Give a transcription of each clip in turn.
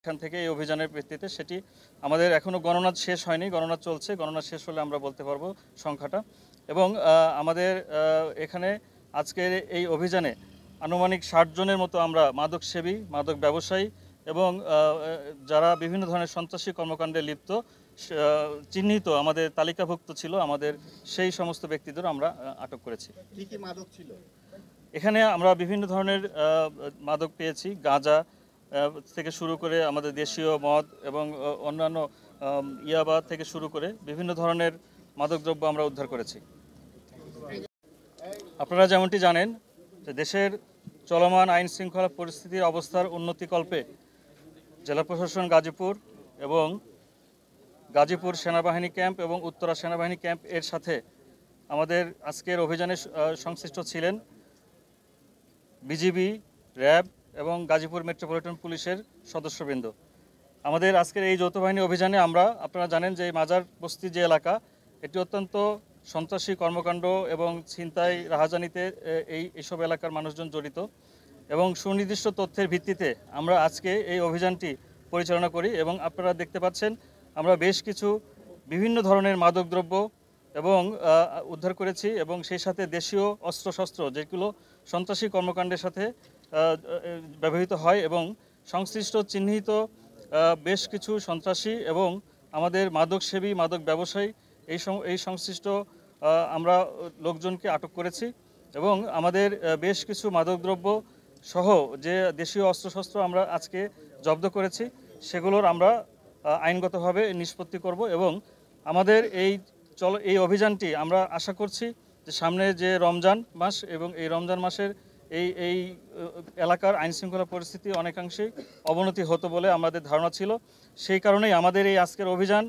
এখান থেকে এই অভিযানের ভিত্তিতে সেটি আমাদের এখনও গণনা শেষ হয়নি, গণনা চলছে, গণনা শেষ হলে আমরা বলতে পারবো সংখ্যাটা। এবং আমাদের এখানে আজকের এই অভিযানে আনুমানিক 60 জনের মতো আমরা মাদকসেবী, মাদক ব্যবসায়ী এবং যারা বিভিন্ন ধরনের সন্ত্রাসী কর্মকাণ্ডে লিপ্ত চিহ্নিত আমাদের তালিকাভুক্ত ছিল, আমাদের সেই সমস্ত ব্যক্তিদের আমরা আটক করেছি। কি কি মাদক ছিল? এখানে আমরা বিভিন্ন ধরনের মাদক পেয়েছি, গাঁজা থেকে শুরু করে আমাদের দেশীয় মদ এবং অন্যান্য ইয়াবা থেকে শুরু করে বিভিন্ন ধরনের মাদকদ্রব্য আমরা উদ্ধার করেছি। আপনারা যেমনটি জানেন যে দেশের চলমান আইন শৃঙ্খলা পরিস্থিতির অবস্থার উন্নতিকল্পে জেলা প্রশাসন গাজীপুর এবং গাজীপুর সেনাবাহিনী ক্যাম্প এবং উত্তরা সেনাবাহিনী ক্যাম্প এর সাথে আমাদের আজকের অভিযানে সংশ্লিষ্ট ছিলেন বিজিবি, র্যাব এবং গাজীপুর মেট্রোপলিটন পুলিশের সদস্যবৃন্দ। আমাদের আজকের এই যৌথ বাহিনী অভিযানে আপনারা জানেন যে মাজার বস্তি যে এলাকা, এটি অত্যন্ত সন্ত্রাসী কর্মকাণ্ড এবং ছিনতাই রাহাজানিতে এইসব এলাকার মানুষজন জড়িত এবং সুনির্দিষ্ট তথ্যের ভিত্তিতে আমরা আজকে এই অভিযানটি পরিচালনা করি এবং আপনারা দেখতে পাচ্ছেন আমরা বেশ কিছু বিভিন্ন ধরনের মাদকদ্রব্য এবং উদ্ধার করেছি এবং সেই সাথে দেশীয় অস্ত্রশস্ত্র যেগুলো সন্ত্রাসী কর্মকাণ্ডের সাথে ব্যবহৃত হয় এবং সংশ্লিষ্ট চিহ্নিত বেশ কিছু সন্ত্রাসী এবং আমাদের মাদকসেবী, মাদক ব্যবসায়ী এই সংশ্লিষ্ট আমরা লোকজনকে আটক করেছি এবং আমাদের বেশ কিছু মাদকদ্রব্য সহ যে দেশীয় অস্ত্রশস্ত্র আমরা আজকে জব্দ করেছি সেগুলোর আমরা আইনগতভাবে নিষ্পত্তি করব এবং আমাদের এই অভিযানটি আমরা আশা করছি যে সামনে যে রমজান মাস এবং এই রমজান মাসের এই এলাকার আইনশৃঙ্খলা পরিস্থিতি অনেকাংশেই অবনতি হতো বলে আমাদের ধারণা ছিল। সেই কারণেই আমাদের এই আজকের অভিযান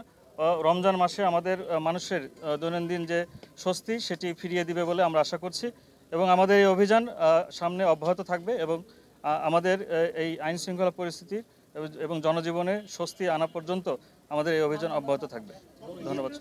রমজান মাসে আমাদের মানুষের দৈনন্দিন যে স্বস্তি সেটি ফিরিয়ে দিবে বলে আমরা আশা করছি এবং আমাদের এই অভিযান সামনে অব্যাহত থাকবে এবং আমাদের এই আইনশৃঙ্খলা পরিস্থিতি এবং জনজীবনে স্বস্তি আনা পর্যন্ত আমাদের এই অভিযান অব্যাহত থাকবে। ধন্যবাদ।